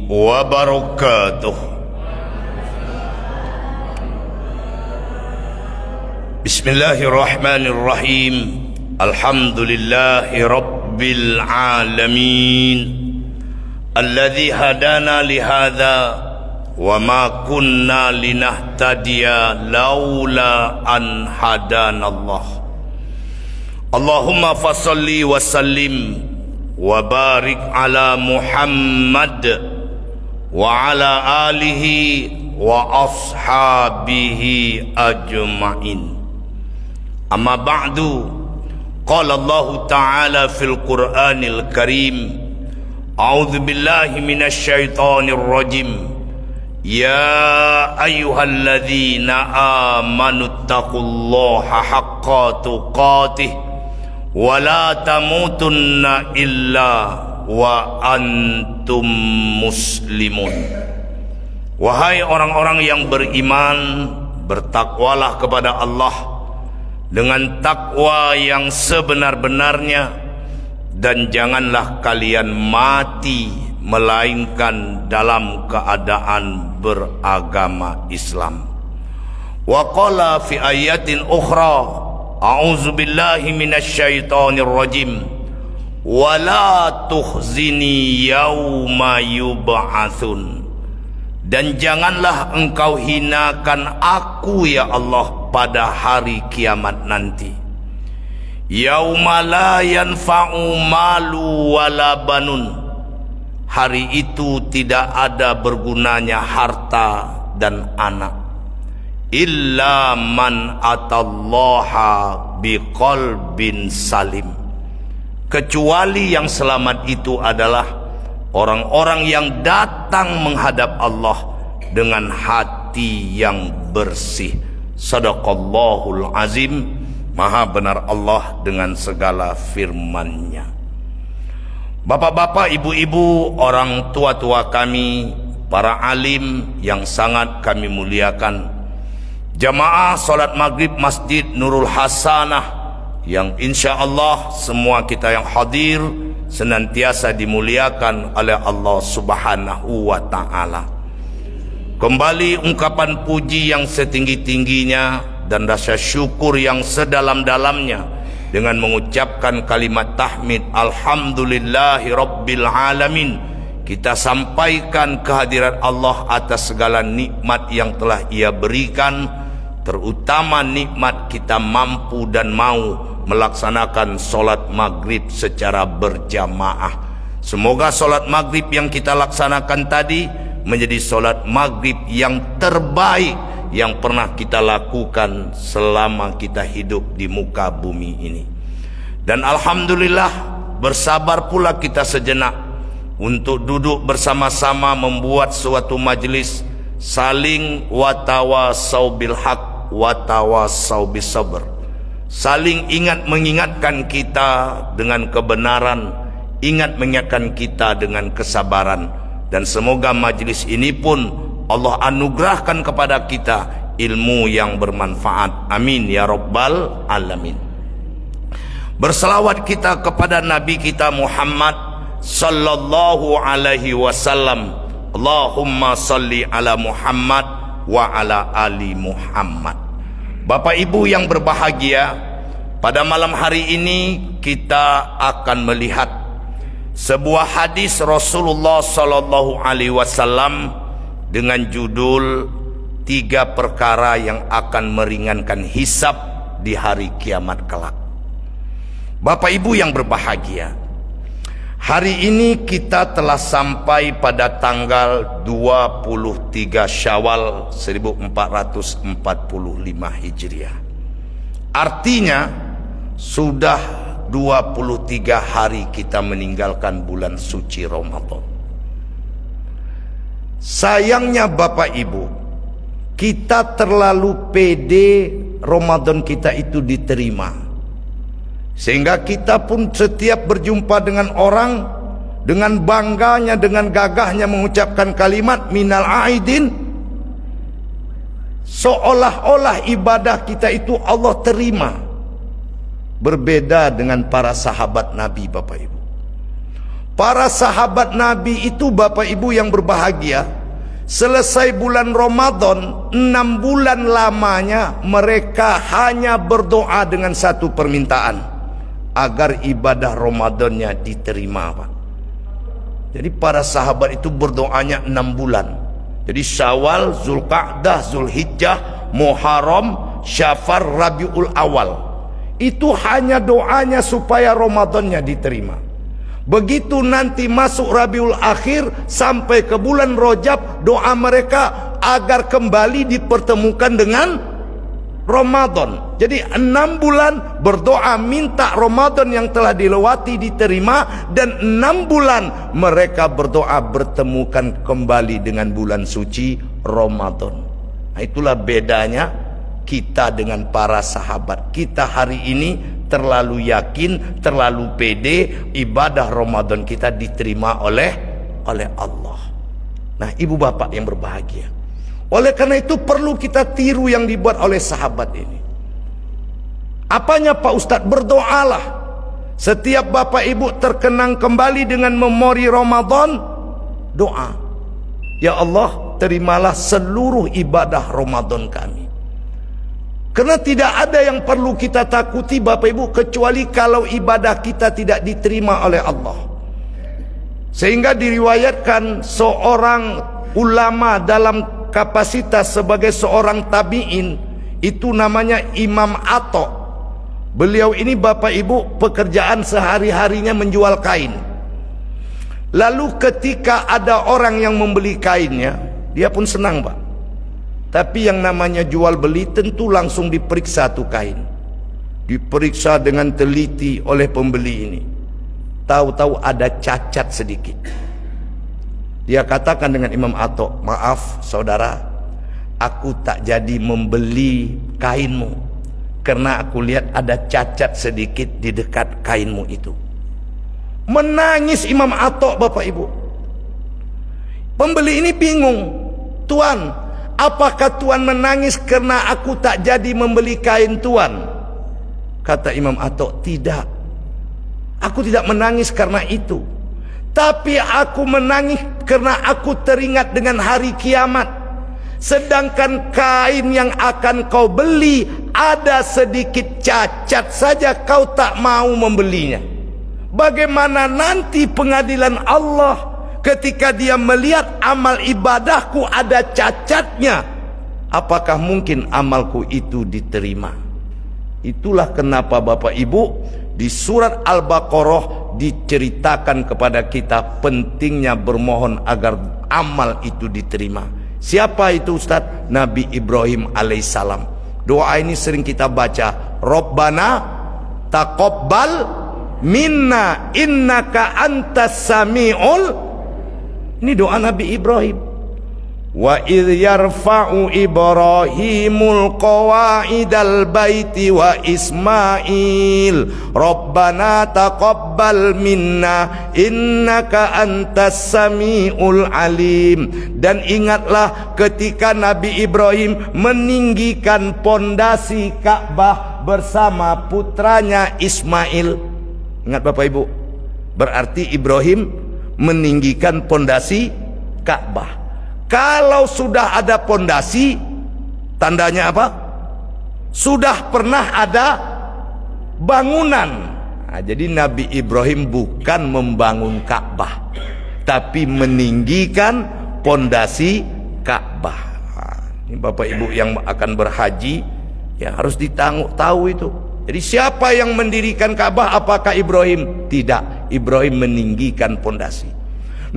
wabarakatuh. Bismillahirrahmanirrahim. Alhamdulillahi rabbil alamin, alladzi hadana lihadza wa ma kunna linahtadiya laula an hadanallah. Allahumma fasalli wa sallim wa barik ala Muhammad wa ala alihi wa ashabihi ajma'in. Amma ba'du, qala Allah ta'ala fil Qur'anil Karim, a'udzu billahi minasy syaithanir rajim. Ya ayyuhalladzina amanu taqullaha haqqa tuqatih wa la tamutunna illa wa antum muslimun. Wahai orang-orang yang beriman, bertakwalah kepada Allah dengan takwa yang sebenar-benarnya, dan janganlah kalian mati melainkan dalam keadaan beragama Islam. Wa qala fi ayatin ukhra, a'udzu billahi minasy syaithanir rajim, wa la tukhzini yauma yub'atsun. Dan janganlah engkau hinakan aku ya Allah pada hari kiamat nanti. Yauma la yanfa'u malu wala banun. Hari itu tidak ada bergunanya harta dan anak, illa man atallaha biqalbin salim. Kecuali yang selamat itu adalah orang-orang yang datang menghadap Allah dengan hati yang bersih. Sadaqallahul azim. Maha benar Allah dengan segala firman-Nya. Bapak-bapak, ibu-ibu, orang tua-tua kami, para alim yang sangat kami muliakan, jamaah salat maghrib Masjid Nurul Hasanah yang insya Allah semua kita yang hadir senantiasa dimuliakan oleh Allah Subhanahu wa ta'ala. Kembali ungkapan puji yang setinggi-tingginya dan rasa syukur yang sedalam-dalamnya dengan mengucapkan kalimat tahmid alhamdulillahi rabbil alamin. Kita sampaikan kehadiran Allah atas segala nikmat yang telah Ia berikan, terutama nikmat kita mampu dan mau melaksanakan solat maghrib secara berjamaah. Semoga solat maghrib yang kita laksanakan tadi menjadi solat maghrib yang terbaik yang pernah kita lakukan selama kita hidup di muka bumi ini. Dan alhamdulillah, bersabar pula kita sejenak untuk duduk bersama-sama membuat suatu majlis saling watawasau bil haq watawasau bis sabr. Saling mengingatkan kita dengan kebenaran, mengingatkan kita dengan kesabaran. Dan semoga majlis ini pun Allah anugerahkan kepada kita ilmu yang bermanfaat. Amin ya rabbal alamin. Berselawat kita kepada Nabi kita Muhammad sallallahu alaihi wasallam. Allahumma salli ala Muhammad wa ala ali Muhammad. Bapak Ibu yang berbahagia, pada malam hari ini kita akan melihat sebuah hadis Rasulullah sallallahu alaihi wasallam dengan judul 3 perkara yang akan meringankan hisab di hari kiamat kelak. Bapak Ibu yang berbahagia, hari ini kita telah sampai pada tanggal 23 Syawal 1445 Hijriah. Artinya sudah 23 hari kita meninggalkan bulan suci Ramadan. Sayangnya Bapak Ibu, kita terlalu pede Ramadan kita itu diterima, sehingga kita pun setiap berjumpa dengan orang, dengan bangganya, dengan gagahnya mengucapkan kalimat minal aidin, seolah-olah ibadah kita itu Allah terima. Berbeda dengan para sahabat Nabi Bapak Ibu. Para sahabat Nabi itu Bapak Ibu yang berbahagia, selesai bulan Ramadan, 6 bulan lamanya mereka hanya berdoa dengan satu permintaan, agar ibadah Ramadannya diterima, Pak. Jadi para sahabat itu berdoanya 6 bulan. Jadi Syawal, Zulqa'dah, Zulhijjah, Muharram, Syafar, Rabiul Awal. Itu hanya doanya supaya Ramadannya diterima. Begitu nanti masuk Rabiul Akhir sampai ke bulan Rajab, doa mereka agar kembali dipertemukan dengan Ramadan. Jadi 6 bulan berdoa minta Ramadan yang telah dilewati diterima, dan 6 bulan mereka berdoa bertemukan kembali dengan bulan suci Ramadan. Nah, itulah bedanya kita dengan para sahabat. Kita hari ini terlalu yakin, terlalu pede, ibadah Ramadan kita diterima oleh Allah. Nah, ibu bapak yang berbahagia, oleh karena itu perlu kita tiru yang dibuat oleh sahabat ini. Apanya Pak Ustadz? Berdoalah. Setiap bapak ibu terkenang kembali dengan memori Ramadan, doa, ya Allah, terimalah seluruh ibadah Ramadan kami. Karena tidak ada yang perlu kita takuti Bapak Ibu, kecuali kalau ibadah kita tidak diterima oleh Allah. Sehingga diriwayatkan seorang ulama dalam kapasitas sebagai seorang tabi'in, itu namanya Imam Atta. Beliau ini Bapak Ibu pekerjaan sehari-harinya menjual kain. Lalu ketika ada orang yang membeli kainnya, dia pun senang, Pak. Tapi yang namanya jual beli tentu langsung diperiksa tuh kain. Diperiksa dengan teliti oleh pembeli ini. Tahu-tahu ada cacat sedikit. Dia katakan dengan Imam Atta, maaf saudara, aku tak jadi membeli kainmu, karena aku lihat ada cacat sedikit di dekat kainmu itu. Menangis Imam Atta, Bapak Ibu. Pembeli ini bingung, Tuan, apakah Tuan menangis karena aku tak jadi membeli kain Tuan? Kata Imam Atta, tidak. Aku tidak menangis karena itu. Tapi aku menangis karena aku teringat dengan hari kiamat. Sedangkan kain yang akan kau beli ada sedikit cacat saja, kau tak mau membelinya. Bagaimana nanti pengadilan Allah ketika dia melihat amal ibadahku ada cacatnya? Apakah mungkin amalku itu diterima? Itulah kenapa Bapak Ibu di surat Al-Baqarah diceritakan kepada kita pentingnya bermohon agar amal itu diterima. Siapa itu Ustaz? Nabi Ibrahim alaihissalam. Doa ini sering kita baca, Rabbana taqabbal minna innaka antas sami'ul. Ini doa Nabi Ibrahim. Wa idh yarfa'u Ibrahimul qawa'idal baiti wa Ismail Rabbana taqabbal minna innaka antas sami'ul alim. Dan ingatlah ketika Nabi Ibrahim meninggikan pondasi Ka'bah bersama putranya Ismail. Ingat Bapak Ibu, berarti Ibrahim meninggikan pondasi Ka'bah. Kalau sudah ada pondasi, tandanya apa? Sudah pernah ada bangunan. Nah, jadi Nabi Ibrahim bukan membangun Ka'bah, tapi meninggikan pondasi Ka'bah. Nah, ini Bapak Ibu yang akan berhaji, ya harus tahu itu. Jadi siapa yang mendirikan Ka'bah? Apakah Ibrahim? Tidak, Ibrahim meninggikan pondasi.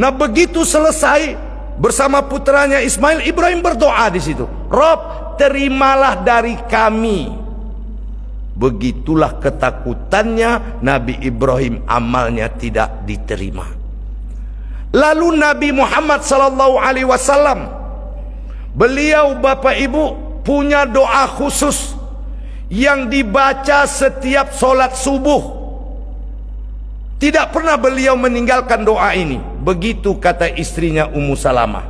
Nah, begitu selesai bersama putranya Ismail, Ibrahim berdoa di situ, Rob, terimalah dari kami. Begitulah ketakutannya Nabi Ibrahim, amalnya tidak diterima. Lalu Nabi Muhammad SAW, beliau Bapak Ibu punya doa khusus yang dibaca setiap sholat subuh. Tidak pernah beliau meninggalkan doa ini. Begitu kata istrinya Ummu Salamah.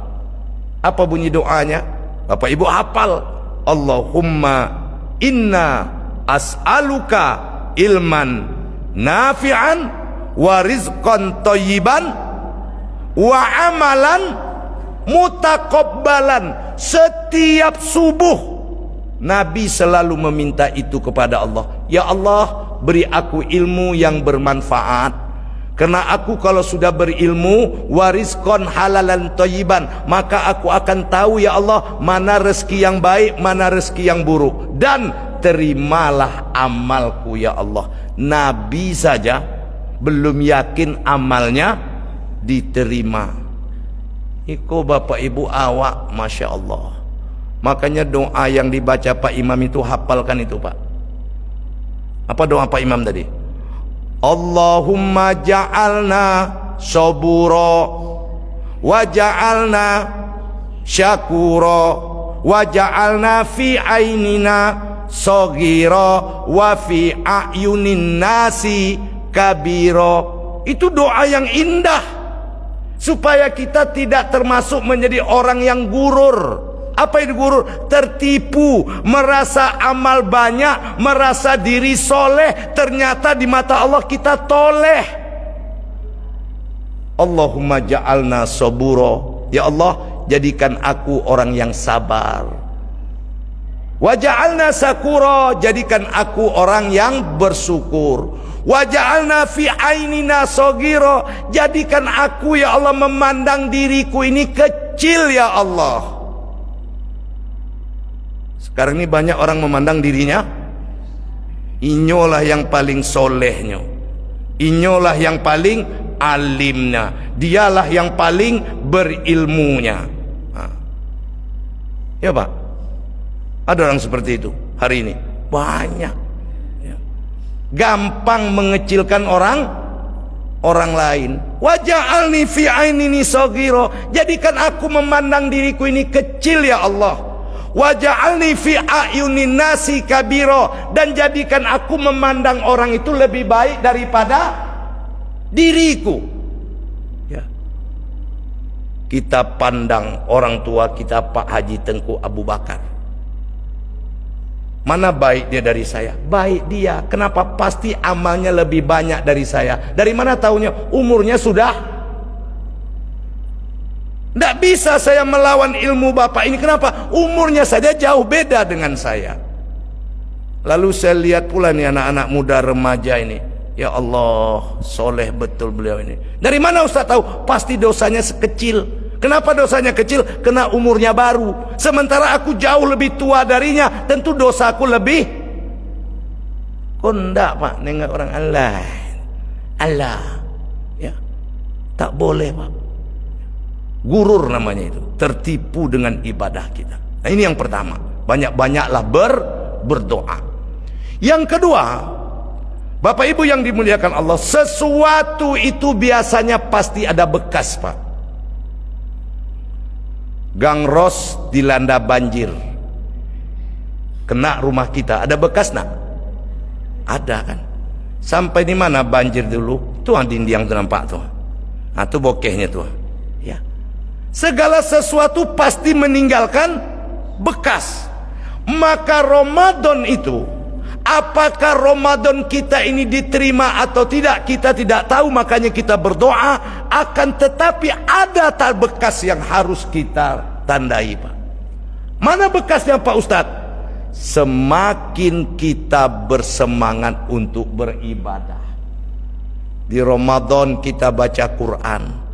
Apa bunyi doanya? Bapak Ibu hafal. Allahumma inna as'aluka ilman nafi'an wa rizqan thayyiban wa amalan mutaqabbalan. Setiap subuh Nabi selalu meminta itu kepada Allah. Ya Allah, beri aku ilmu yang bermanfaat. Karena aku kalau sudah berilmu, warizqan halalan thayyiban, maka aku akan tahu ya Allah, mana rezeki yang baik, mana rezeki yang buruk. Dan terimalah amalku ya Allah. Nabi saja belum yakin amalnya diterima. Iko Bapak Ibu awak, Masya Allah. Makanya doa yang dibaca Pak Imam itu hafalkan itu Pak. Apa doa Pak Imam tadi? Allahumma ja'alna sabura wa ja'alna syakura wa ja'alna fi ainina saghira wa fi a'yunin nasi kabira. Itu doa yang indah supaya kita tidak termasuk menjadi orang yang gurur. Apa itu gurur? Tertipu, merasa amal banyak, merasa diri soleh, ternyata di mata Allah kita toleh. Allahumma ja'alna sabura, ya Allah jadikan aku orang yang sabar. Wa ja'alna sakura, jadikan aku orang yang bersyukur. Wa ja'alna fi ainina saghira, jadikan aku ya Allah memandang diriku ini kecil ya Allah. Sekarang ini banyak orang memandang dirinya, inyolah yang paling solehnya, inyolah yang paling alimnya, dialah yang paling berilmunya. Ya Pak, ada orang seperti itu hari ini banyak ya. Gampang mengecilkan orang lain. Waja'alni fi ainini saghira, jadikan aku memandang diriku ini kecil ya Allah. Waja'alni fi a'yunin nasi kabira, dan jadikan aku memandang orang itu lebih baik daripada diriku ya. Kita pandang orang tua kita Pak Haji Tengku Abu Bakar, mana baik dia dari saya? Baik dia. Kenapa? Pasti amalnya lebih banyak dari saya. Dari mana tahunya? Umurnya sudah. Tidak bisa saya melawan ilmu bapak ini. Kenapa? Umurnya saja jauh beda dengan saya. Lalu saya lihat pula nih anak-anak muda remaja ini. Ya Allah, soleh betul beliau ini. Dari mana Ustaz tahu? Pasti dosanya sekecil. Kenapa dosanya kecil? Karena umurnya baru. Sementara aku jauh lebih tua darinya, tentu dosaku lebih. Kok enggak Pak, nengok orang Allah. Allah. Ya. Tak boleh Pak. Gurur namanya itu, tertipu dengan ibadah kita. Nah ini yang pertama, banyak-banyaklah berdoa. Yang kedua, Bapak Ibu yang dimuliakan Allah, sesuatu itu biasanya pasti ada bekas Pak. Gang Ros dilanda banjir, kena rumah kita, ada bekas nak? Ada kan? Sampai di mana banjir dulu? Tuh dinding yang nampak tuh. Nah tuh bokehnya tuh. Ya. Segala sesuatu pasti meninggalkan bekas. Maka Ramadan itu, apakah Ramadan kita ini diterima atau tidak, kita tidak tahu. Makanya kita berdoa. Akan tetapi ada bekas yang harus kita tandai Pak. Mana bekasnya Pak Ustadz? Semakin kita bersemangat untuk beribadah. Di Ramadan kita baca Quran.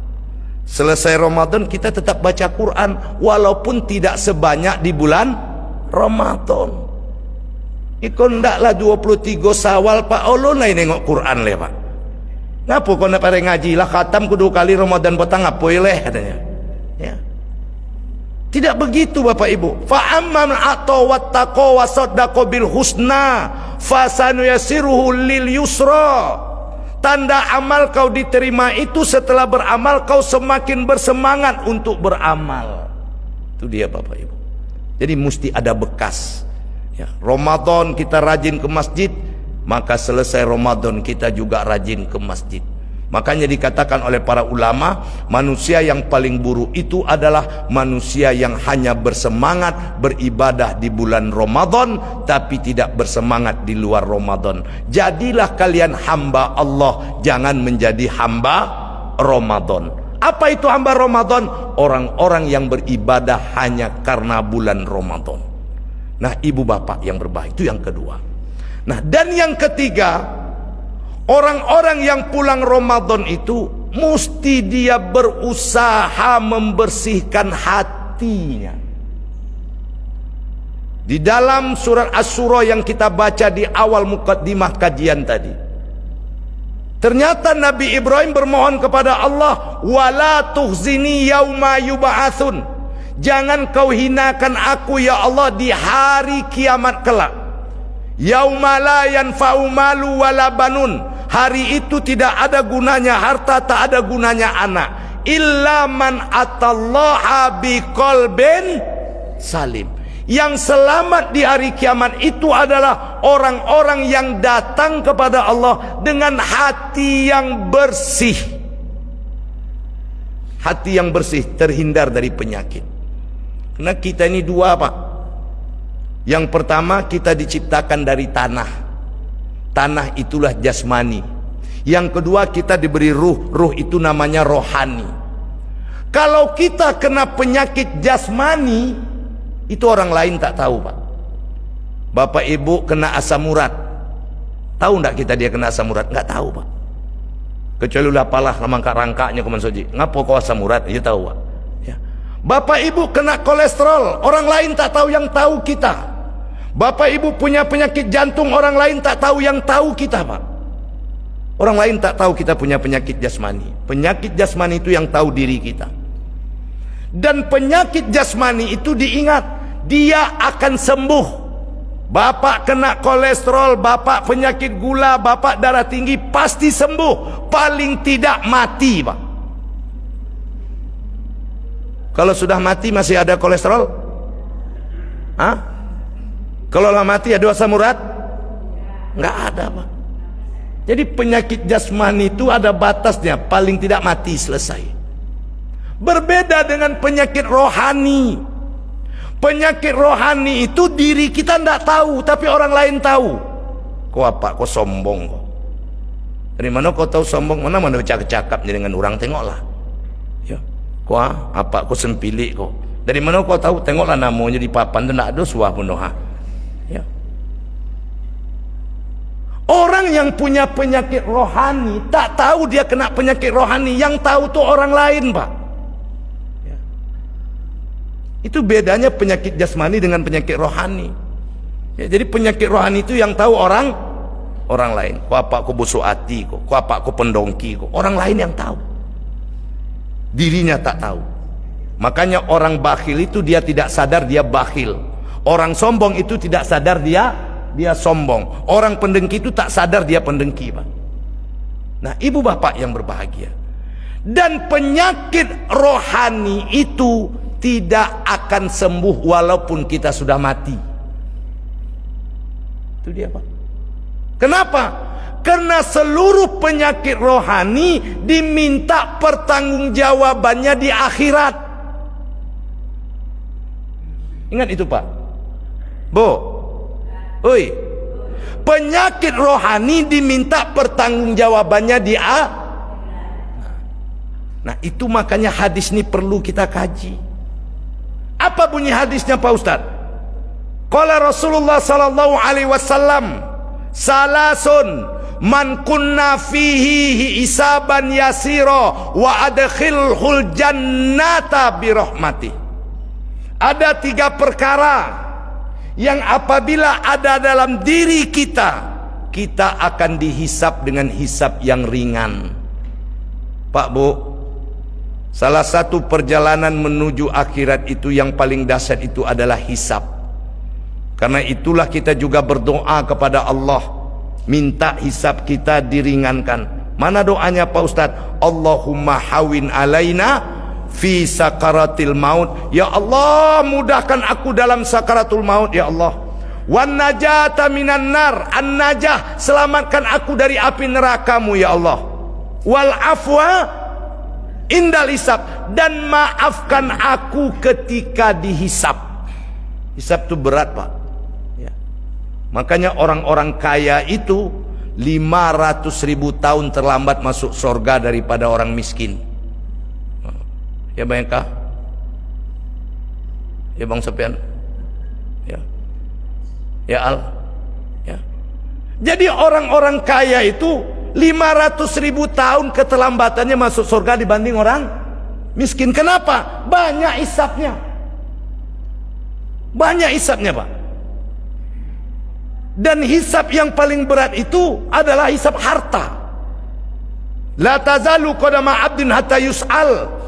Selesai Ramadan kita tetap baca Quran, walaupun tidak sebanyak di bulan Ramadan. Ikon ndaklah 23 Sawal Pak Allah naik nengok Quran le Pak. Ngapa kau nak pare ngaji lah khatam kedua kali Ramadan petang ngapoy leh katanya. Ya. Tidak begitu Bapak Ibu. Fa amman atau wattaqo wa saddaqa bil husna fasanuyasiruhu lil yusra. Tanda amal kau diterima itu setelah beramal kau semakin bersemangat untuk beramal. Itu dia Bapak Ibu. Jadi mesti ada bekas. Ya, Ramadan kita rajin ke masjid, maka selesai Ramadan kita juga rajin ke masjid. Makanya dikatakan oleh para ulama, manusia yang paling buruk itu adalah manusia yang hanya bersemangat beribadah di bulan Ramadan tapi tidak bersemangat di luar Ramadan. Jadilah kalian hamba Allah, jangan menjadi hamba Ramadan. Apa itu hamba Ramadan? Orang-orang yang beribadah hanya karena bulan Ramadan. Nah, ibu bapak yang berbahagia, itu yang kedua. Nah, dan yang ketiga, orang-orang yang pulang Ramadan itu mesti dia berusaha membersihkan hatinya. Di dalam surat Asy-Syura yang kita baca di awal mukaddimah kajian tadi, ternyata Nabi Ibrahim bermohon kepada Allah, wala tukhzini yauma yub'atsun. Jangan kau hinakan aku ya Allah di hari kiamat kelak. Yauma la yanfa'u malu wala banun. Hari itu tidak ada gunanya harta, tak ada gunanya anak. Illa man atallaha biqalbin salim. Yang selamat di hari kiamat itu adalah orang-orang yang datang kepada Allah dengan hati yang bersih. Hati yang bersih, terhindar dari penyakit. Karena kita ini dua, Pak. Yang pertama, kita diciptakan dari tanah. Tanah itulah jasmani. Yang kedua, kita diberi ruh. Ruh itu namanya rohani. Kalau kita kena penyakit jasmani, itu orang lain tak tahu, Pak. Bapak ibu kena asam urat, tahu enggak kita dia kena asam urat? Enggak tahu, Pak. Kecuali ulah palah rangka-rangkanya Koman Soji. Ngapa kau asam urat? Ya tahu, Pak. Ya. Bapak ibu kena kolesterol, orang lain tak tahu, yang tahu kita. Bapak ibu punya penyakit jantung, orang lain tak tahu, yang tahu kita, Pak. Orang lain tak tahu kita punya penyakit jasmani. Penyakit jasmani itu yang tahu diri kita. Dan penyakit jasmani itu diingat, dia akan sembuh. Bapak kena kolesterol, bapak penyakit gula, bapak darah tinggi, pasti sembuh. Paling tidak mati, Pak. Kalau sudah mati masih ada kolesterol? Hah? Kalau lah mati ada asam urat? Enggak ada, Pak. Jadi penyakit jasmani itu ada batasnya, paling tidak mati, selesai. Berbeda dengan penyakit rohani. Penyakit rohani itu diri kita tidak tahu, tapi orang lain tahu. Kau apa? Kau sombong kau. Dari mana kau tahu sombong? Mana bercakap-cakap dengan orang, tengoklah. Ya. Kau apa? Kau sempilik kau. Dari mana kau tahu? Tengoklah namanya di papan, tidak ada suah pun. Ya. Orang yang punya penyakit rohani tak tahu dia kena penyakit rohani, yang tahu tuh orang lain, Pak. Ya. Itu bedanya penyakit jasmani dengan penyakit rohani. Ya, jadi penyakit rohani itu yang tahu orang lain. Kau apa? Kau busuk hati kau. Kau apa? Kau pendongki kau. Orang lain yang tahu. Dirinya tak tahu. Makanya orang bakhil itu dia tidak sadar dia bakhil. Orang sombong itu tidak sadar dia sombong. Orang pendengki itu tak sadar dia pendengki, Pak. Nah, ibu bapak yang berbahagia, dan penyakit rohani itu tidak akan sembuh walaupun kita sudah mati. Itu dia, Pak. Kenapa? Karena seluruh penyakit rohani diminta pertanggungjawabannya di akhirat. Ingat itu, Pak. Bu, oi, penyakit rohani diminta pertanggungjawabannya di Nah, itu makanya hadis ini perlu kita kaji. Apa bunyi hadisnya, Pak Ustadz? Qala Rasulullah sallallahu alaihi wasallam, salasun man kunna fihi hisaban yasira wa adkhilhul jannata birahmati. Ada 3 perkara yang apabila ada dalam diri kita, kita akan dihisap dengan hisap yang ringan. Pak, Bu, salah satu perjalanan menuju akhirat itu yang paling dahsyat itu adalah hisap. Karena itulah kita juga berdoa kepada Allah, minta hisap kita diringankan. Mana doanya, Pak Ustadz? Allahumma hawin alaina fi sakaratil maut. Ya Allah, mudahkan aku dalam sakaratul maut, ya Allah. Wan najata minan nar, an najah, selamatkan aku dari api nerakamu, ya Allah. wal afwa indal hisab, dan maafkan aku ketika dihisab. Hisab itu berat, Pak. Ya. Makanya orang-orang kaya itu 500.000 tahun terlambat masuk surga daripada orang miskin. Ya Bang Eka? Ya Bang Sopian? Ya. Ya Al? Ya. Jadi orang-orang kaya itu 500.000 tahun keterlambatannya masuk surga dibanding orang miskin. Kenapa? Banyak hisabnya. Banyak hisabnya, Pak. Dan hisab yang paling berat itu adalah hisab harta. La tazalu qadama 'abdin hatta yus'al.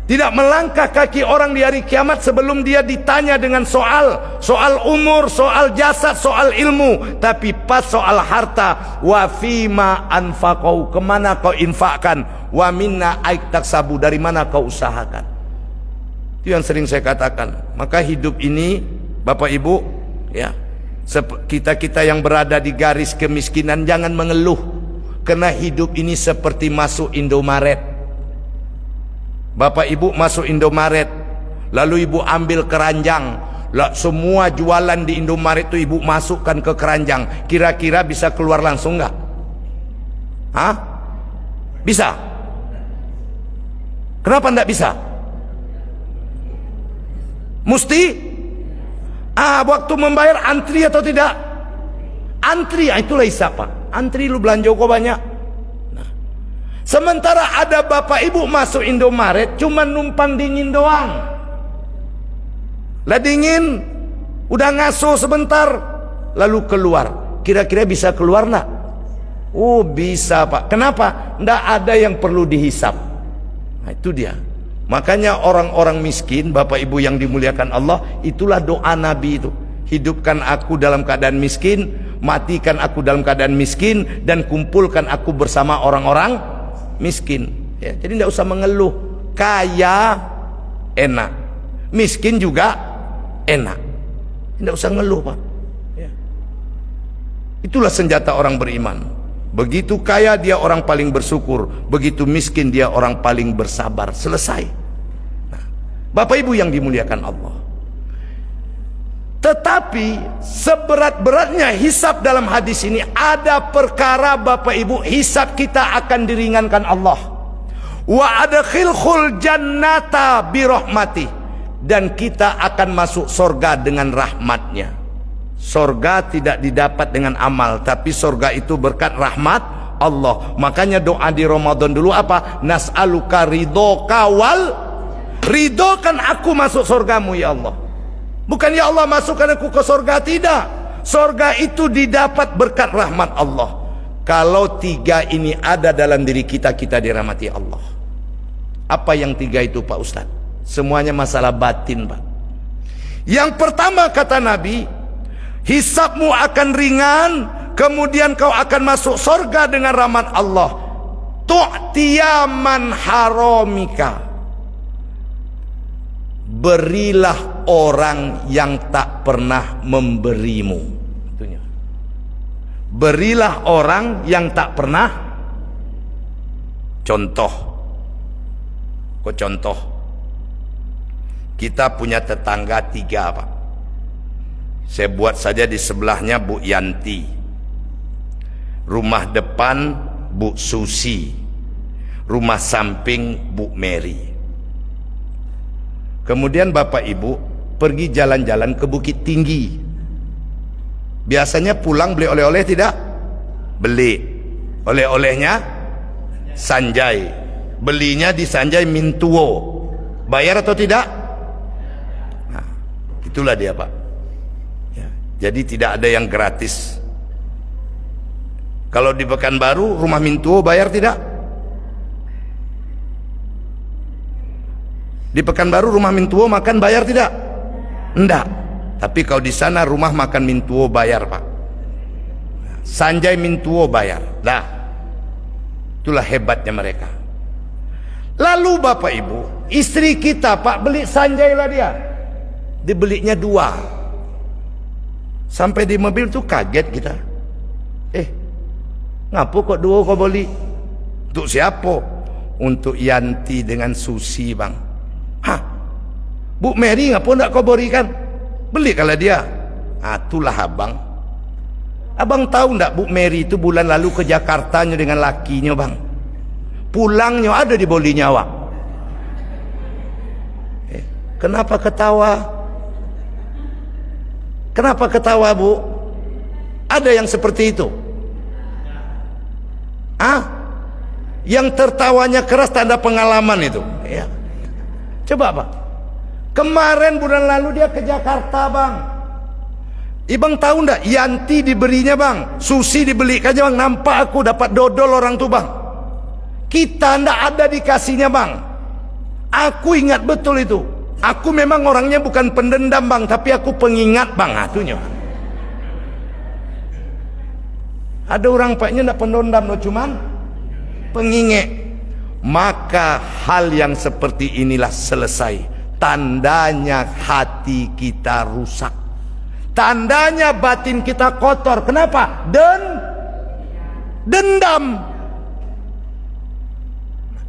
Tidak melangkah kaki orang di hari kiamat sebelum dia ditanya dengan soal umur, soal jasad, soal ilmu. Tapi pas soal harta, wa fima anfaqau, kemana kau infakkan, wa minna aiktaksabu, dari mana kau usahakan. Itu yang sering saya katakan. Maka hidup ini, Bapak Ibu, ya, kita yang berada di garis kemiskinan jangan mengeluh, karena hidup ini seperti masuk Indomaret. Bapak Ibu masuk Indomaret, lalu Ibu ambil keranjang, semua jualan di Indomaret itu Ibu masukkan ke keranjang. Kira-kira bisa keluar langsung nggak? Hah? Bisa? Kenapa nggak bisa? Mesti? Waktu membayar antri atau tidak? Antri, itulah hisab, Pak. Antri, lu belanja kok banyak. Sementara ada bapak ibu masuk Indomaret cuma numpang dingin doang. Lah dingin, udah ngasuh sebentar, lalu keluar. Kira-kira bisa keluar nak? Oh bisa, Pak. Kenapa? Nggak ada yang perlu dihisap. Nah itu dia. Makanya orang-orang miskin, bapak ibu yang dimuliakan Allah, itulah doa Nabi itu. Hidupkan aku dalam keadaan miskin, matikan aku dalam keadaan miskin, dan kumpulkan aku bersama orang-orang miskin. Ya, jadi tidak usah mengeluh. Kaya enak, miskin juga enak. Tidak usah ngeluh, Pak. Ya. Itulah senjata orang beriman. Begitu kaya dia orang paling bersyukur, begitu miskin dia orang paling bersabar. Selesai. Nah, Bapak Ibu yang dimuliakan Allah. Tetapi seberat-beratnya hisab dalam hadis ini, ada perkara Bapak Ibu, hisab kita akan diringankan Allah. Wa adkhilhul jannata birahmati, dan kita akan masuk surga dengan rahmatnya. Surga tidak didapat dengan amal, tapi surga itu berkat rahmat Allah. Makanya doa di Ramadan dulu apa? Nas'aluka ridhoka wal, ridhokan aku masuk surgamu ya Allah. Bukan ya Allah masukkan aku ke surga, tidak. Surga itu didapat berkat rahmat Allah. Kalau tiga ini ada dalam diri kita, kita dirahmati Allah. Apa yang tiga itu Pak Ustadz? Semuanya masalah batin, Pak. Yang pertama kata Nabi, hisabmu akan ringan, kemudian kau akan masuk surga dengan rahmat Allah. Tu'tiyaman haramika, berilah orang yang tak pernah memberimu. Berilah orang yang tak pernah. Contoh, kok contoh? Kita punya tetangga tiga, Pak. Saya buat saja di sebelahnya Bu Yanti, rumah depan Bu Susi, rumah samping Bu Mary. Kemudian Bapak Ibu pergi jalan-jalan ke Bukit Tinggi. Biasanya pulang beli oleh-oleh tidak? Beli. Oleh-olehnya Sanjay. Belinya di Sanjay Mintuo. Bayar atau tidak? Nah, itulah dia, Pak. Ya, jadi tidak ada yang gratis. Kalau di Pekanbaru rumah Mintuo bayar tidak? Di Pekanbaru rumah Mintuo makan bayar tidak? Enggak. Tapi kalau di sana rumah makan Mintuo bayar, Pak. Sanjay Mintuo bayar. Nah, itulah hebatnya mereka. Lalu Bapak Ibu, istri kita Pak beli Sanjay lah dia. Dibelinya 2. Sampai di mobil tuh kaget kita. Ngapu kok 2 kau beli? Untuk siapa? Untuk Yanti dengan Susi bang. Hah? Bu Mary ngapa ndak kau berikan? Beli kalau dia. Itulah abang. Abang tahu ndak Bu Mary itu bulan lalu ke Jakartanya dengan lakinya bang. Pulangnya ada di bolinya awak. Kenapa ketawa? Kenapa ketawa bu? Ada yang seperti itu? Yang tertawanya keras tanda pengalaman itu ya. Coba pak, kemarin bulan lalu dia ke Jakarta bang. Ibang tahu ndak Yanti diberinya bang, Susi dibelikannya bang. Nampak aku dapat dodol orang tuh bang. Kita ndak ada dikasihnya bang. Aku ingat betul itu. Aku memang orangnya bukan pendendam bang, tapi aku pengingat bang. Atunya ada orang paknya ndak pendendam loh, cuman pengingat. Maka hal yang seperti inilah selesai. Tandanya hati kita rusak. Tandanya batin kita kotor. Kenapa? Dendam.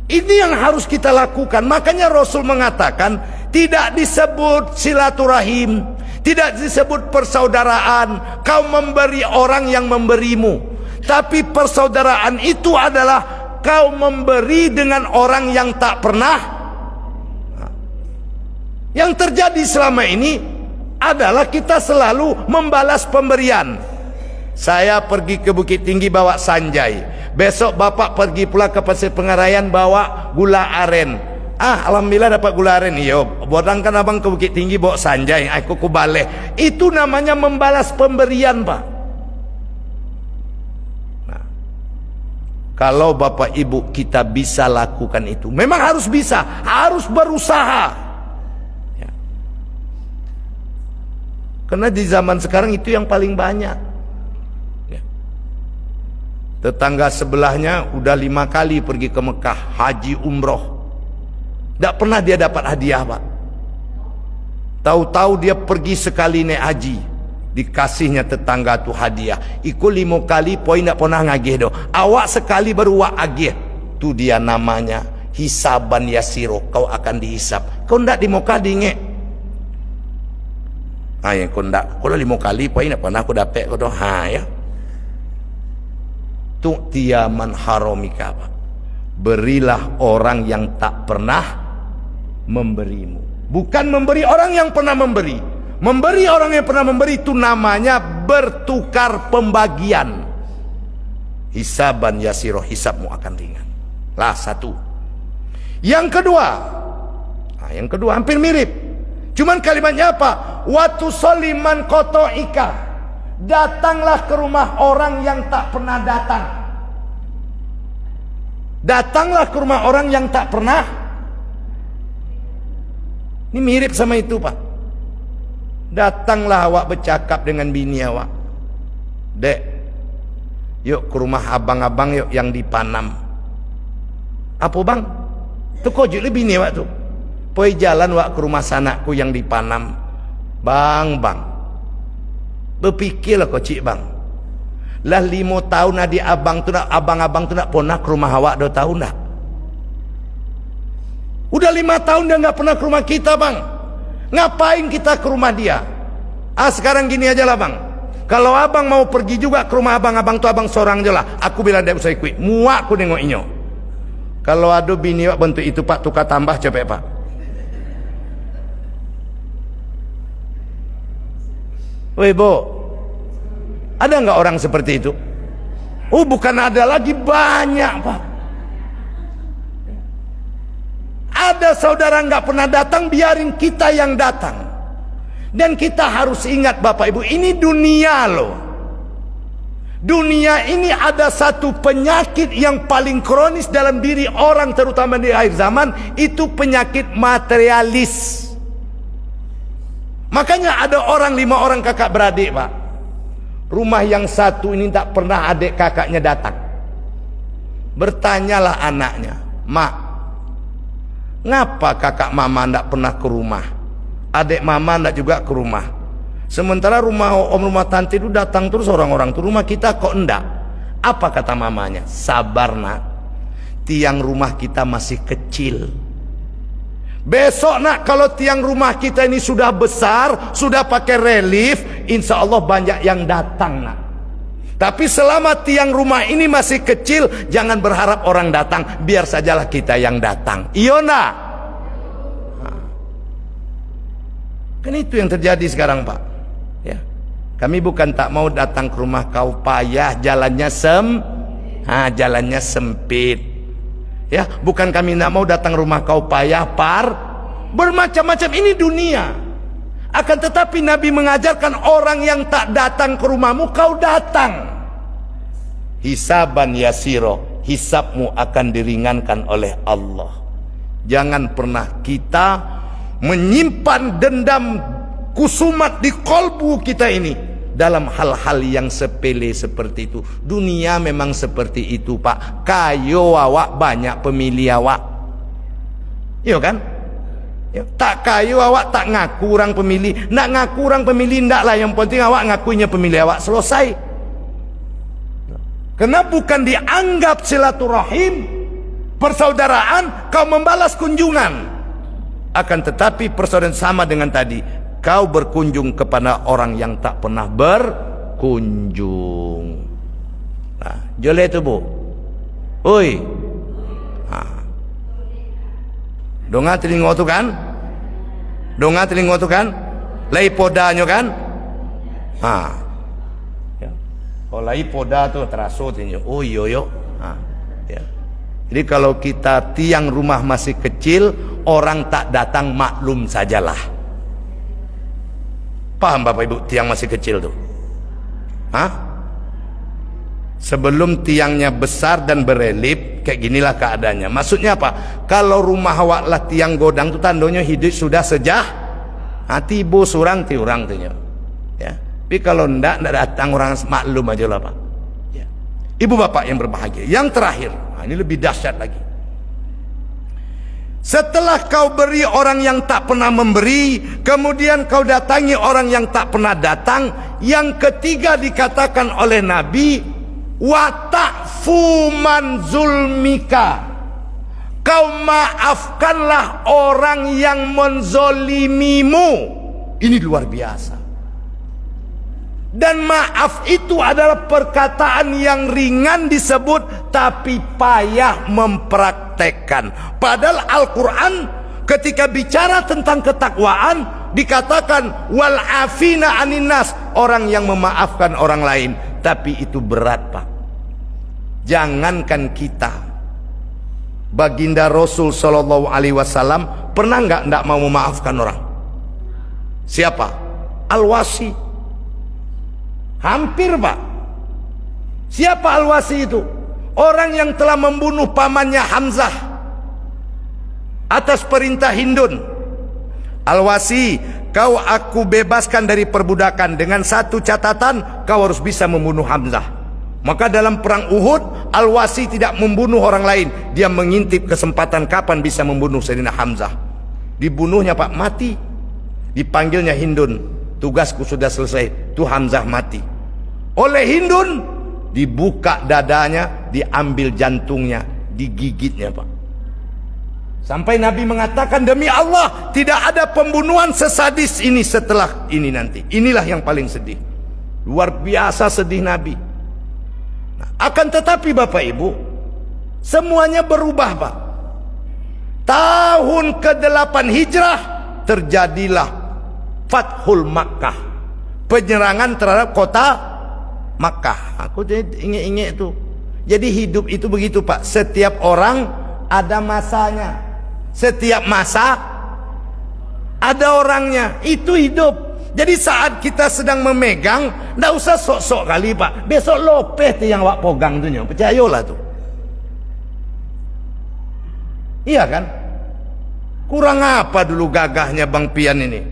Ini yang harus kita lakukan. Makanya Rasul mengatakan tidak disebut silaturahim, tidak disebut persaudaraan kau memberi orang yang memberimu, tapi persaudaraan itu adalah kau memberi dengan orang yang tak pernah. Yang terjadi selama ini adalah kita selalu membalas pemberian. Saya pergi ke Bukit Tinggi bawa sanjai, besok bapak pergi pula ke Pasir Pengarayan bawa gula aren. Alhamdulillah dapat gula aren. Iyo, bodangkan abang ke Bukit Tinggi bawa sanjai, aku balik. Itu namanya membalas pemberian pak. Nah, kalau bapak ibu kita bisa lakukan itu, memang harus bisa, harus berusaha ya. Karena di zaman sekarang itu yang paling banyak. Tetangga sebelahnya udah 5 kali pergi ke Mekah haji umroh, tidak pernah dia dapat hadiah pak. Tahu-tahu dia pergi sekali naik haji, dikasihnya tetangga tu hadiah. Ikut 5 kali poin tidak pernah ngagih do. Awak sekali baru wak agih. Tu dia namanya hisaban yasiro. Kau akan dihisap. Kau tidak di Mekah diingat. Yang kau tidak. Kau 5 kali poin tidak pernah aku dapat. Kau ya. Tu'tiyaman haramika, berilah orang yang tak pernah memberimu, bukan memberi orang yang pernah memberi. Memberi orang yang pernah memberi itu namanya bertukar pembagian. Hisaban yasiroh, hisabmu akan ringan. Lah satu. Yang kedua hampir mirip, cuman kalimatnya apa? Watu soliman koto ika, datanglah ke rumah orang yang tak pernah datang. Datanglah ke rumah orang yang tak pernah. Ini mirip sama itu pak. Datanglah awak bercakap dengan bini awak. Dek, yuk ke rumah abang-abang yuk yang di Panam. Apa bang? Tu kojok le bini awak tu. Poi jalan awak ke rumah sanakku yang di Panam. Bang. Berpikirlah kau cik bang. Lah 5 tahun adik abang tu nak, abang-abang tu nak pernah ke rumah awak 2 tahun dah. Udah 5 tahun dia nggak pernah ke rumah kita bang. Ngapain kita ke rumah dia? Sekarang gini aja lah bang. Kalau abang mau pergi juga ke rumah abang-abang tu abang seorang je lah. Aku bilang dia usah ikut. Muak aku nengok inyo. Kalau ada bini awak bentuk itu pak, tukar tambah cepet pak. Woi bo, ada nggak orang seperti itu? Bukan ada lagi, banyak pak. Ada saudara nggak pernah datang, biarin kita yang datang. Dan kita harus ingat bapak ibu, ini dunia loh. Dunia ini ada satu penyakit yang paling kronis dalam diri orang, terutama di akhir zaman, itu penyakit materialis. Makanya ada 5 orang kakak beradik pak. Rumah yang satu ini tak pernah adik kakaknya datang. Bertanyalah anaknya, mak, ngapa kakak mama ndak pernah ke rumah? Adik mama ndak juga ke rumah. Sementara rumah om, rumah tante itu datang terus orang-orang tuh, rumah kita kok enggak? Apa kata mamanya? Sabar nak, tiang rumah kita masih kecil. Besok nak, kalau tiang rumah kita ini sudah besar, sudah pakai relief, insya Allah banyak yang datang nak. Tapi selama tiang rumah ini masih kecil, jangan berharap orang datang, biar sajalah kita yang datang. Iya nak? Kan itu yang terjadi sekarang Pak. Ya. Kami bukan tak mau datang ke rumah kau, payah, jalannya jalannya sempit. Ya, bukan kami tak mau datang rumah kau, payah, bermacam-macam, ini dunia. Akan tetapi Nabi mengajarkan orang yang tak datang ke rumahmu, kau datang. Hisaban yasiro, hisabmu akan diringankan oleh Allah. Jangan pernah kita menyimpan dendam kusumat di kolbu kita ini dalam hal-hal yang sepele seperti itu. Dunia memang seperti itu Pak. Kayo awak, banyak pemilih awak. Iya kan? Ya, tak kayu awak tak ngaku orang pemilih. Nak ngaku orang pemilih ndaklah, yang penting awak ngakunya pemilih awak, selesai. Karena bukan dianggap silaturahim, persaudaraan, kau membalas kunjungan. Akan tetapi persaudaraan sama dengan tadi, kau berkunjung kepada orang yang tak pernah berkunjung. Nah, jole tu bu. Oi. Donga telingo tu kan? Donga telingo tu kan? Lai podanya kan? Ya. Oh lai poda tu teraso tinyo. Oh yo. Ya. Jadi kalau kita tiang rumah masih kecil, orang tak datang maklum sajalah. Paham Bapak Ibu, tiang masih kecil tu? Sebelum tiangnya besar dan berelip, kayak ginilah keadaannya. Maksudnya apa? Kalau rumah awak lah tiang godang tu tandanya hidup sudah tibo surang ti orang tu ya. Tapi kalau ndak datang orang maklum aja lah Pak. Ya. Ibu bapak yang berbahagia. Yang terakhir, ini lebih dahsyat lagi. Setelah kau beri orang yang tak pernah memberi, kemudian kau datangi orang yang tak pernah datang, yang ketiga dikatakan oleh Nabi, wa ta'fu man zulmika, kau maafkanlah orang yang menzolimimu. Ini luar biasa. Dan maaf itu adalah perkataan yang ringan disebut, tapi payah mempraktekkan. Padahal Al-Quran ketika bicara tentang ketakwaan dikatakan wal afina anin nas, orang yang memaafkan orang lain. Tapi itu berat Pak. Jangankan kita, baginda Rasul Sallallahu Alaihi Wasallam pernah nggak mau memaafkan orang? Siapa? Al-Wasi. Hampir Pak. Siapa Al-Wasi itu? Orang yang telah membunuh pamannya Hamzah atas perintah Hindun. Al-Wasi, kau aku bebaskan dari perbudakan dengan satu catatan, kau harus bisa membunuh Hamzah. Maka dalam perang Uhud, Al-Wasi tidak membunuh orang lain, dia mengintip kesempatan kapan bisa membunuh Sayyidina Hamzah. Dibunuhnya Pak, mati. Dipanggilnya Hindun, tugasku sudah selesai, tuh Hamzah mati. Oleh Hindun dibuka dadanya, diambil jantungnya, digigitnya Pak. Sampai Nabi mengatakan, demi Allah tidak ada pembunuhan sesadis ini setelah ini nanti. Inilah yang paling sedih. Luar biasa sedih Nabi. Nah, akan tetapi Bapak Ibu, semuanya berubah Pak. Tahun ke-8 Hijrah terjadilah Fathul Makkah, penyerangan terhadap kota Makkah. Aku jadi ingat-ingat itu. Jadi hidup itu begitu Pak. Setiap orang ada masanya. Setiap masa ada orangnya. Itu hidup. Jadi saat kita sedang memegang, ndak usah sok-sok kali Pak. Besok lopeh tu yang awak pegang tu, percayalah tu. Iya kan? Kurang apa dulu gagahnya Bang Pian ini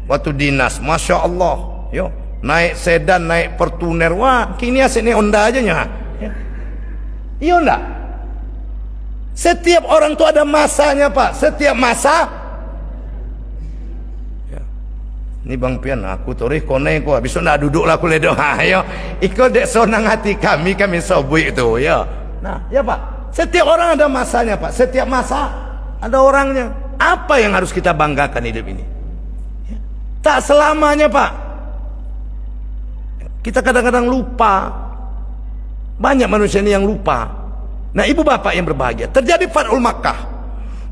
waktu dinas, Masya Allah. Yo, naik sedan, naik Fortuner, wah kini asyik naik Honda aja nya. Iya enggak? Setiap orang tu ada masanya Pak. Setiap masa ya. Ini Bang Pian, aku torih koneng ko, habis nak duduk lah aku ledok. Ayo, ikut dek sonang hati kami sobui itu ya. Nah, ya Pak. Setiap orang ada masanya Pak. Setiap masa ada orangnya. Apa yang harus kita banggakan hidup ini? Ya. Tak selamanya Pak. Kita kadang-kadang lupa. Banyak manusia ini yang lupa. Nah ibu bapak yang berbahagia, terjadi Fathul Makkah.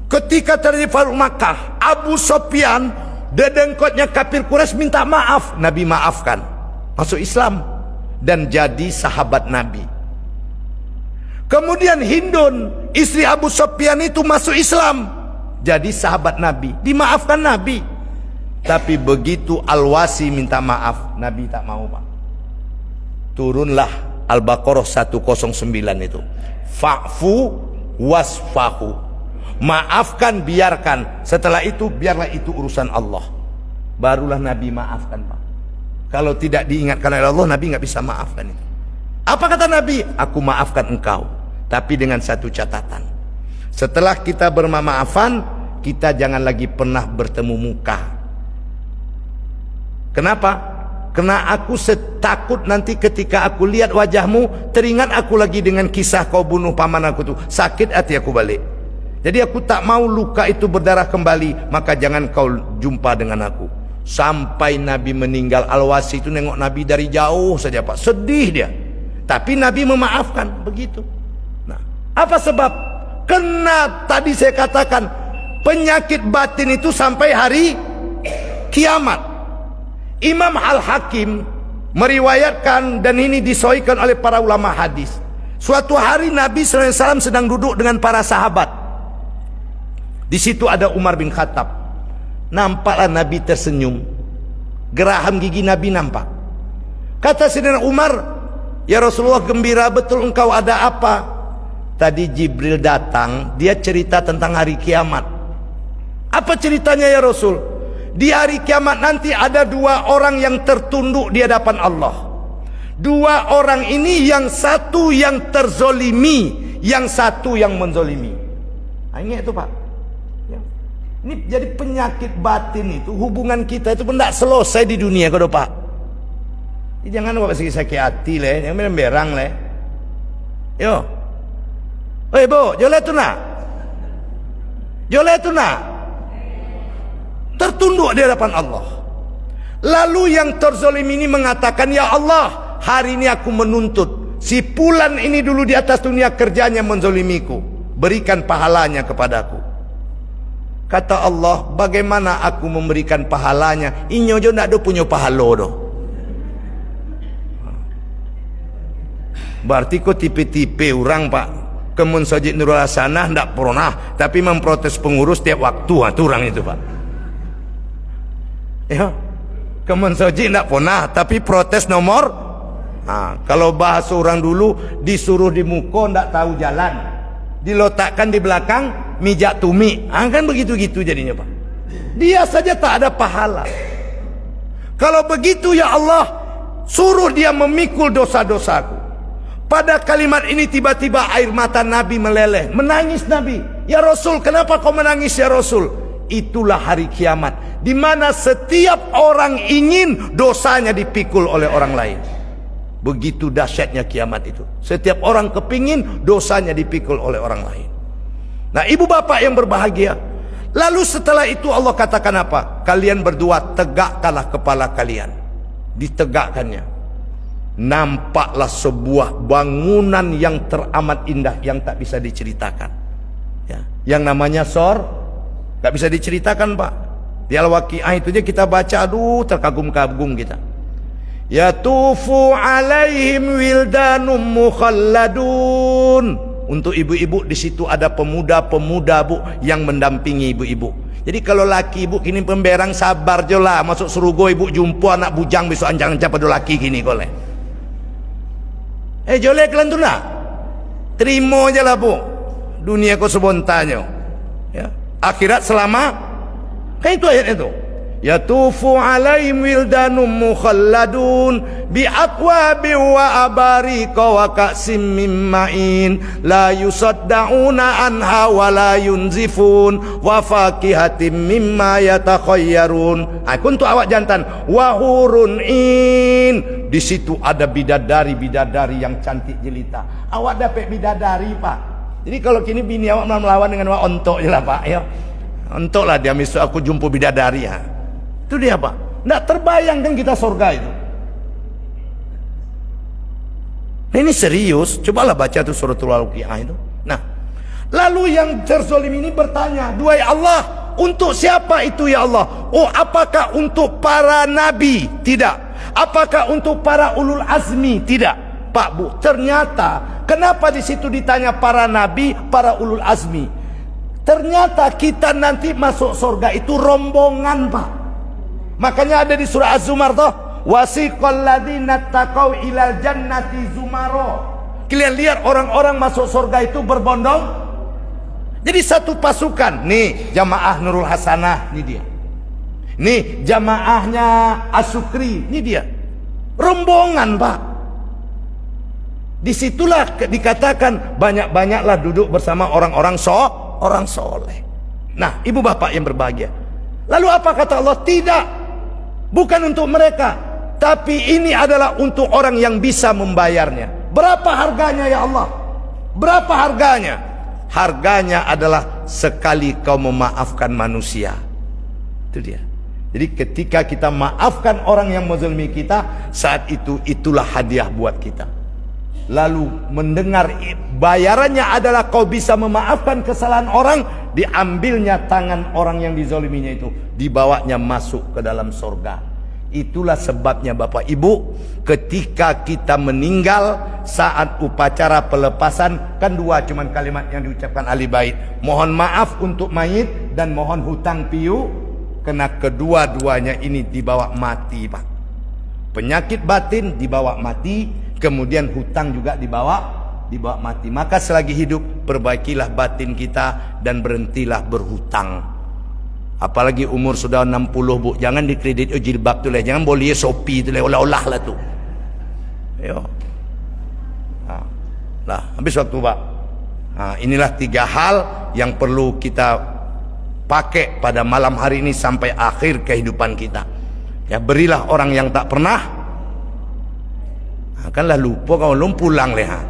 Ketika terjadi Fathul Makkah, Abu Sufyan, dedengkotnya kafir Quraisy, minta maaf. Nabi maafkan, masuk Islam dan jadi sahabat Nabi. Kemudian Hindun, istri Abu Sufyan itu masuk Islam, jadi sahabat Nabi, dimaafkan Nabi. Tapi begitu Al-Wasi minta maaf, Nabi tak mau Pak. Turunlah Al-Baqarah 109 itu. Fa'fu wasfahu. Maafkan, biarkan. Setelah itu biarlah itu urusan Allah. Barulah Nabi maafkan Pak. Kalau tidak diingatkan oleh Allah, Nabi nggak bisa maafkan itu. Apa kata Nabi? Aku maafkan engkau, tapi dengan satu catatan. Setelah kita bermaafan, kita jangan lagi pernah bertemu muka. Kenapa? Karena aku takut nanti ketika aku lihat wajahmu, teringat aku lagi dengan kisah kau bunuh paman aku tuh. Sakit hati aku balik. Jadi aku tak mau luka itu berdarah kembali. Maka jangan kau jumpa dengan aku. Sampai Nabi meninggal, Al-Wasi itu nengok Nabi dari jauh saja Pak. Sedih dia. Tapi Nabi memaafkan. Begitu. Nah, apa sebab? Karena tadi saya katakan, penyakit batin itu sampai hari kiamat. Imam Al-Hakim meriwayatkan, dan ini disahihkan oleh para ulama hadis. Suatu hari Nabi SAW sedang duduk dengan para sahabat. Di situ ada Umar bin Khattab. Nampaklah Nabi tersenyum. Geraham gigi Nabi nampak. Kata Sayyidina Umar, ya Rasulullah, gembira betul engkau, ada apa? Tadi Jibril datang, dia cerita tentang hari kiamat. Apa ceritanya ya Rasul? Di hari kiamat nanti ada dua orang yang tertunduk di hadapan Allah. Dua orang ini, yang satu yang terzolimi, yang satu yang menzolimi. Nah, ingat itu Pak. Ini jadi penyakit batin itu, hubungan kita itu tidak selesai di dunia kau Pak. Jangan bapak sakit hati le, jangan berang le. Yo, oi bo, jole tu nak, jole tu nak, tertunduk di hadapan Allah. Lalu yang terzalim ini mengatakan, ya Allah, hari ini aku menuntut si Fulan ini dulu di atas dunia kerjanya menzolimiku, berikan pahalanya kepadaku. Kata Allah, bagaimana aku memberikan pahalanya? Inyo jo ndak do punya pahalo do. Berarti kok tipe-tipe orang Pak. Kemun Sajid Nurul Hasanah ndak pernah, tapi memprotes pengurus tiap waktu. Itu orang itu Pak. Ya. Kemun Sajid ndak pernah, tapi protes nomor. Nah, kalau bahasa orang dulu, disuruh di muka ndak tahu jalan, diletakkan di belakang mijak tumi. Kan begitu-gitu jadinya Pak. Dia saja tak ada pahala. Kalau begitu ya Allah, suruh dia memikul dosa-dosaku. Pada kalimat ini tiba-tiba air mata Nabi meleleh. Menangis Nabi. Ya Rasul, kenapa kau menangis ya Rasul? Itulah hari kiamat, di mana setiap orang ingin dosanya dipikul oleh orang lain. Begitu dahsyatnya kiamat itu. Setiap orang kepingin dosanya dipikul oleh orang lain. Nah ibu bapak yang berbahagia, lalu setelah itu Allah katakan apa? Kalian berdua tegakkanlah kepala kalian. Ditegakkannya, nampaklah sebuah bangunan yang teramat indah, yang tak bisa diceritakan ya. Yang namanya Sor, tak bisa diceritakan Pak. Di Al-Waqi'ah itu aja kita baca, aduh terkagum-kagum kita. Yatufu alaihim wildanum mukhalladun. Untuk ibu-ibu di situ ada pemuda-pemuda Bu yang mendampingi ibu-ibu. Jadi kalau laki ibu kini pemberang, sabar je lah. Masuk surugo ibu jumpa anak bujang besok anjang-anjang pada laki kini kole. Jolek kalian tu nak. Terima je lah Bu. Dunia kau sebontanyo. Ya. Akhirat selama. Kan itu ayat itu. Yatufu alaihim wildanum mukhalladun biaqwabi wa abarika wa ka'sim min ma'in la yusaddauna anha wa la yunzifun wa fakihatin mimma yatakhayyarun. Kuntu awak jantan wa hurun in. Di situ ada bidadari-bidadari yang cantik jelita. Awak dapat bidadari Pak, Jadi kalau kini bini awak melawan dengan awak ontok je lah Pak ya. Ontok lah dia misal aku jumpa bidadari ya. Itu dia Pak. Nggak terbayangkan kita surga itu. Nah, ini serius. Cobalah baca tuh suratul Waqiah itu. Nah, lalu yang terzalim ini bertanya, "Duhai Allah, untuk siapa itu ya Allah? Oh, apakah untuk para nabi?" Tidak. Apakah untuk para ulul azmi? Tidak. Pak Bu, ternyata kenapa di situ ditanya para nabi, para ulul azmi? Ternyata kita nanti masuk surga itu rombongan Pak. Makanya ada di surah Az-Zumar toh, wasiqal ladzina taqau ilal jannati zumaro. Kalian lihat orang-orang masuk surga itu berbondong. Jadi satu pasukan. Nih jamaah Nurul Hasanah, ini dia. Nih jamaahnya Asukri, ini dia. Rombongan Pak. Disitulah dikatakan banyak-banyaklah duduk bersama orang-orang orang soleh. Nah, ibu bapak yang berbahagia. Lalu apa kata Allah? Tidak, bukan untuk mereka, tapi ini adalah untuk orang yang bisa membayarnya. Berapa harganya ya Allah? Berapa harganya? Harganya adalah sekali kau memaafkan manusia. Itu dia. Jadi ketika kita maafkan orang yang menzalimi kita, saat itu itulah hadiah buat kita. Lalu mendengar bayarannya adalah kau bisa memaafkan kesalahan orang, diambilnya tangan orang yang dizaliminya itu, dibawanya masuk ke dalam surga. Itulah sebabnya Bapak Ibu, ketika kita meninggal saat upacara pelepasan, kan dua cuman kalimat yang diucapkan ahli bait, mohon maaf untuk mayit dan mohon hutang piu, karena kedua-duanya ini dibawa mati Pak. Penyakit batin dibawa mati, kemudian hutang juga dibawa mati. Maka selagi hidup perbaikilah batin kita dan berhentilah berhutang. Apalagi umur sudah 60 Bu, jangan dikredit jilbab tu lah, jangan boleh Shopee tu lah, olah-olah lah tu. Yo. Lah, habis waktu Pak. Inilah 3 hal yang perlu kita pakai pada malam hari ini sampai akhir kehidupan kita. Ya, berilah orang yang tak pernah, kanlah lupa kau belum pulang leha.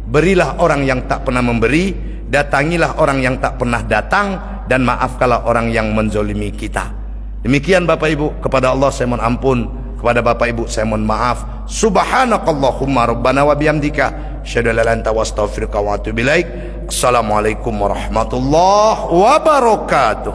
Berilah orang yang tak pernah memberi, datangilah orang yang tak pernah datang, dan maafkanlah orang yang menzolimi kita. Demikian Bapak Ibu, kepada Allah saya mohon ampun, kepada Bapak Ibu saya mohon maaf. Subhanakallahumma rabbana wa bihamdika asyhadu an la ilaha illa anta astaghfiruka wa atubu ilaik. Assalamualaikum warahmatullahi wabarakatuh.